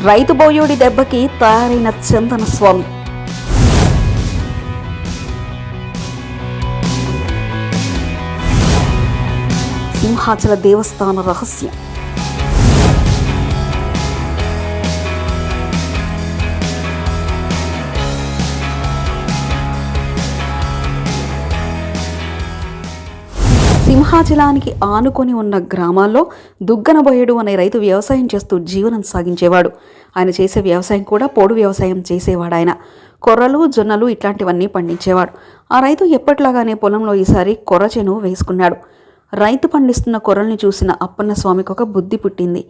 రైతు బోయోడి దెబ్బకి తయారైన చందన స్వామి. సింహాచల దేవస్థాన రహస్యం. సింహాచలానికి ఆనుకొని ఉన్న గ్రామాల్లో దుగ్గనబోయేడు అనే రైతు వ్యవసాయం చేస్తూ జీవనం సాగించేవాడు. ఆయన చేసే వ్యవసాయం కూడా పోడు వ్యవసాయం చేసేవాడు. ఆయన కొర్రలు, జొన్నలు ఇట్లాంటివన్నీ పండించేవాడు. ఆ రైతు ఎప్పట్లాగానే పొలంలో ఈసారి కొర్ర చేను వేసుకున్నాడు. రైతు పండిస్తున్న కొర్రల్ని చూసిన అప్పన్న స్వామికి ఒక బుద్ధి పుట్టింది.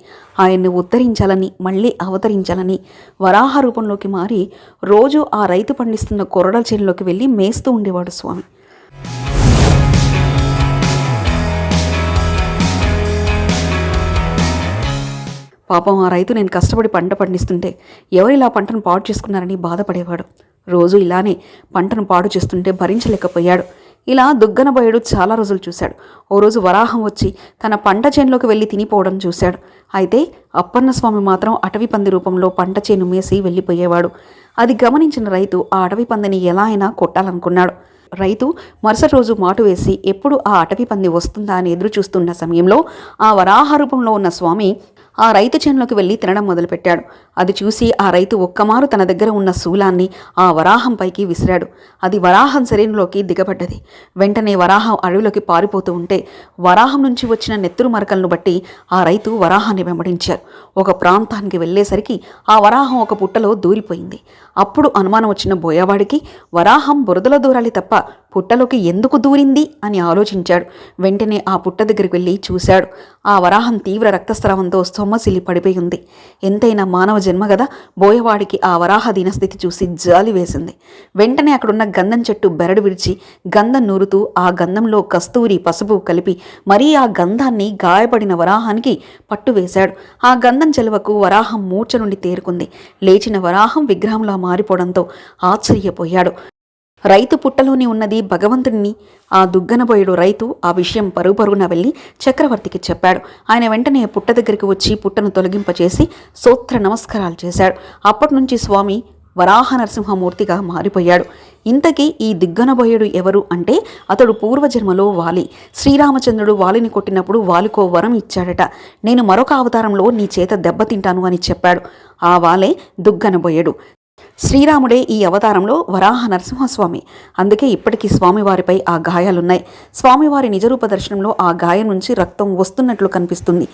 ఆయన్ని ఉద్ధరించాలని, మళ్ళీ అవతరించాలని వరాహ రూపంలోకి మారి రోజు ఆ రైతు పండిస్తున్న కొర్రల చేనులోకి వెళ్ళి మేస్తూ ఉండేవాడు స్వామి. పాపం ఆ రైతు నేను కష్టపడి పంట పండిస్తుంటే ఎవరిలా పంటను పాడు చేసుకున్నారని బాధపడేవాడు. రోజు ఇలానే పంటను పాడు చేస్తుంటే భరించలేకపోయాడు. ఇలా దుగ్గనబోయేడు చాలా రోజులు చూశాడు. ఓ రోజు వరాహం వచ్చి తన పంట చేనులోకి వెళ్ళి తినిపోవడం చూశాడు. అయితే అప్పన్న స్వామి మాత్రం అటవీ పంది రూపంలో పంట చేను మేసి వెళ్ళిపోయేవాడు. అది గమనించిన రైతు ఆ అటవీ పందిని ఎలా అయినా కొట్టాలనుకున్నాడు. రైతు మరుసటి రోజు మాటు వేసి ఎప్పుడు ఆ అటవీ పంది వస్తుందా అని ఎదురు చూస్తున్న సమయంలో ఆ వరాహ రూపంలో ఉన్న స్వామి ఆ రైతు చేనులోకి వెళ్ళి తినడం మొదలుపెట్టాడు. అది చూసి ఆ రైతు ఒక్కమారు తన దగ్గర ఉన్న శూలాన్ని ఆ వరాహం పైకి విసిరాడు. అది వరాహం శరీరంలోకి దిగబడ్డది. వెంటనే వరాహం అడవిలోకి పారిపోతూ ఉంటే వరాహం నుంచి వచ్చిన నెత్తురు మరకలను బట్టి ఆ రైతు వరాహాన్ని వెంబడించారు. ఒక ప్రాంతానికి వెళ్ళేసరికి ఆ వరాహం ఒక పుట్టలో దూరిపోయింది. అప్పుడు అనుమానం వచ్చిన బోయవాడికి వరాహం బురదలో దూరాలి తప్ప పుట్టలోకి ఎందుకు దూరింది అని ఆలోచించాడు. వెంటనే ఆ పుట్ట దగ్గరికి వెళ్ళి చూశాడు. ఆ వరాహం తీవ్ర రక్తస్రావంతో సొమ్మసిల్లి పడిపోయి ఉంది. ఎంతైనా మానవ జన్మ కదా. బోయవాడికి ఆ వరాహ దీనస్థితి చూసి జాలి వేసింది. వెంటనే అక్కడున్న గంధం చెట్టు బెరడు విడిచి గంధం నూరుతూ ఆ గంధంలో కస్తూరి, పసుపు కలిపి మరీ ఆ గంధాన్ని గాయపడిన వరాహానికి పట్టు వేశాడు. ఆ గంధం చెలువకు వరాహం మూర్ఛ నుండి తేరుకుంది. లేచిన వరాహం విగ్రహంలా మారిపోవడంతో ఆశ్చర్యపోయాడు. రైతు పుట్టలోని ఉన్నది భగవంతుడిని. ఆ దుగ్గనబోయేడు రైతు ఆ విషయం పరుగున వెళ్ళి చక్రవర్తికి చెప్పాడు. ఆయన వెంటనే పుట్ట దగ్గరికి వచ్చి పుట్టను తొలగింపచేసి స్తోత్ర నమస్కారాలు చేశాడు. అప్పటి నుంచి స్వామి వరాహ నరసింహమూర్తిగా మారిపోయాడు. ఇంతకీ ఈ దుగ్గనబోయేడు ఎవరు అంటే అతడు పూర్వజన్మలో వాలి. శ్రీరామచంద్రుడు వాలిని కొట్టినప్పుడు వాలికో వరం ఇచ్చాడట. నేను మరొక అవతారంలో నీ చేత దెబ్బతింటాను అని చెప్పాడు. ఆ వాలే దుగ్గనబోయేడు. శ్రీరాముడే ఈ అవతారంలో వరాహ నరసింహస్వామి. అందుకే ఇప్పటికీ స్వామివారిపై ఆ గాయాలున్నాయి. స్వామివారి నిజరూప దర్శనంలో ఆ గాయం నుంచి రక్తం వస్తున్నట్లు కనిపిస్తుంది.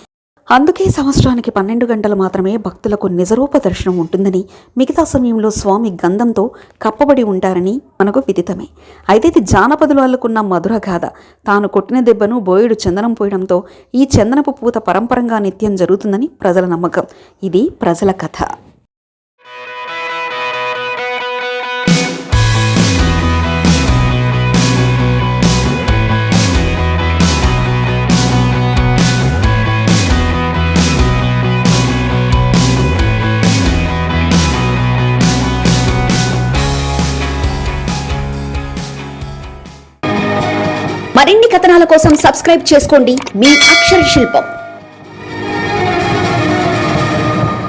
అందుకే సంవత్సరానికి 12 గంటలు మాత్రమే భక్తులకు నిజరూప దర్శనం ఉంటుందని, మిగతా సమయంలో స్వామి గంధంతో కప్పబడి ఉంటారని మనకు విదితమే. అయితే ఇది జానపదులు అల్లుకున్న మధుర గాథ. తాను కొట్టిన దెబ్బను బోయేడు చందనం పోయడంతో ఈ చందనపు పూత పరంపరంగా నిత్యం జరుగుతుందని ప్రజల నమ్మకం. ఇది ప్రజల కథ. మరిన్ని కథనాల కోసం సబ్స్క్రైబ్ చేసుకోండి మీ అక్షర శిల్పం.